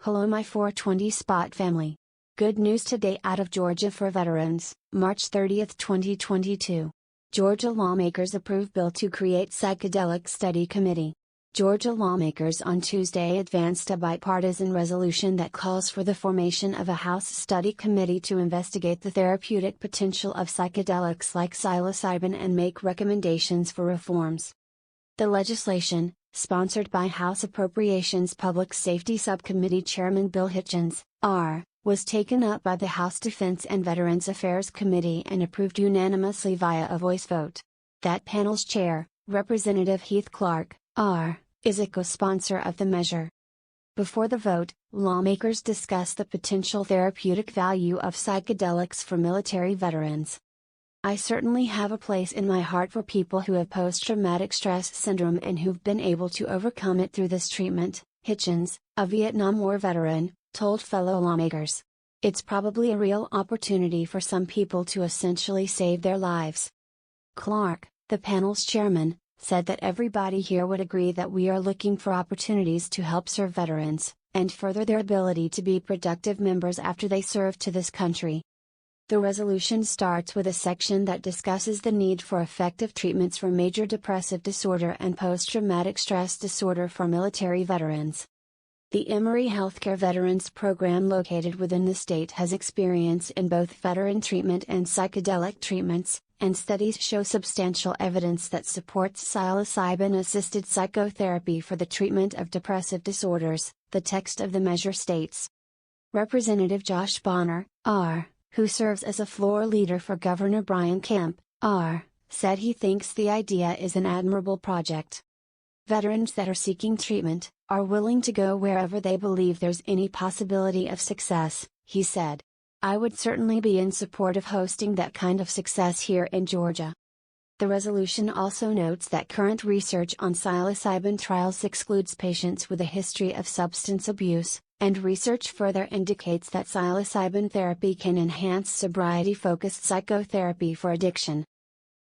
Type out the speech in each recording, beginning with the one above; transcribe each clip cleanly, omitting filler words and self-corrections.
Hello my 420 Spot family. Good news today out of Georgia for veterans, March 30, 2022. Georgia lawmakers approve bill to create Psychedelic Study Committee. Georgia lawmakers on Tuesday advanced a bipartisan resolution that calls for the formation of a House study committee to investigate the therapeutic potential of psychedelics like psilocybin and make recommendations for reforms. The legislation, sponsored by House Appropriations Public Safety Subcommittee Chairman Bill Hitchens, R., was taken up by the House Defense and Veterans Affairs Committee and approved unanimously via a voice vote. That panel's chair, Representative Heath Clark, R., is a co-sponsor of the measure. Before the vote, lawmakers discussed the potential therapeutic value of psychedelics for military veterans. I certainly have a place in my heart for people who have post-traumatic stress syndrome and who've been able to overcome it through this treatment, Hitchens, a Vietnam War veteran, told fellow lawmakers. It's probably a real opportunity for some people to essentially save their lives. Clark, the panel's chairman, said that everybody here would agree that we are looking for opportunities to help serve veterans, and further their ability to be productive members after they serve to this country. The resolution starts with a section that discusses the need for effective treatments for major depressive disorder and post-traumatic stress disorder for military veterans. The Emory Healthcare Veterans Program located within the state has experience in both veteran treatment and psychedelic treatments, and studies show substantial evidence that supports psilocybin-assisted psychotherapy for the treatment of depressive disorders, the text of the measure states. Representative Josh Bonner, R., who serves as a floor leader for Governor Brian Kemp, R., said he thinks the idea is an admirable project. Veterans that are seeking treatment are willing to go wherever they believe there's any possibility of success, he said. I would certainly be in support of hosting that kind of success here in Georgia. The resolution also notes that current research on psilocybin trials excludes patients with a history of substance abuse, and research further indicates that psilocybin therapy can enhance sobriety-focused psychotherapy for addiction.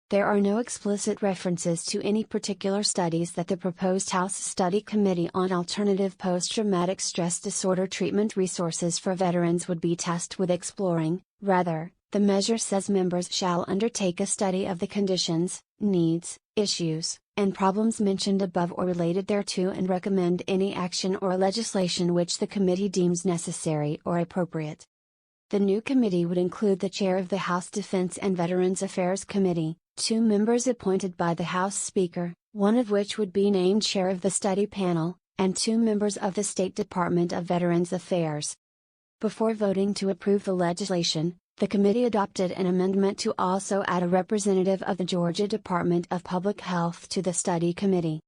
There are no explicit references to any particular studies that the proposed House Study Committee on Alternative Post-Traumatic Stress Disorder Treatment Resources for Veterans would be tasked with exploring. Rather, the measure says members shall undertake a study of the conditions, needs, issues, and problems mentioned above or related thereto and recommend any action or legislation which the committee deems necessary or appropriate. The new committee would include the chair of the House Defense and Veterans Affairs Committee, 2 members appointed by the House Speaker, one of which would be named chair of the study panel, and 2 members of the State Department of Veterans Affairs. Before voting to approve the legislation, the committee adopted an amendment to also add a representative of the Georgia Department of Public Health to the study committee.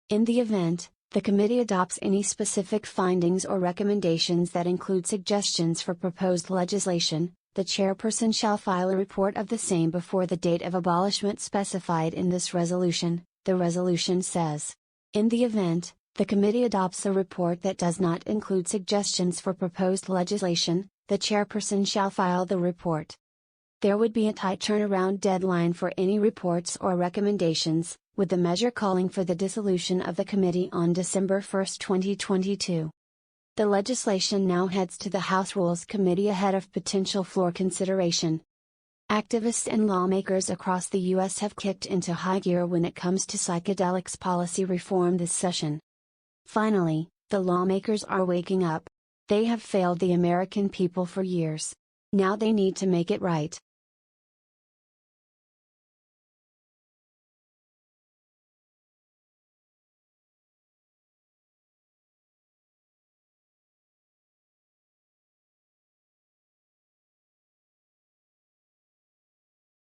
In the event, the committee adopts any specific findings or recommendations that include suggestions for proposed legislation, the chairperson shall file a report of the same before the date of abolishment specified in this resolution, the resolution says. In the event, the committee adopts a report that does not include suggestions for proposed legislation, the chairperson shall file the report. There would be a tight turnaround deadline for any reports or recommendations, with the measure calling for the dissolution of the committee on December 1, 2022. The legislation now heads to the House Rules Committee ahead of potential floor consideration. Activists and lawmakers across the U.S. have kicked into high gear when it comes to psychedelics policy reform this session. Finally, the lawmakers are waking up. They have failed the American people for years. Now they need to make it right.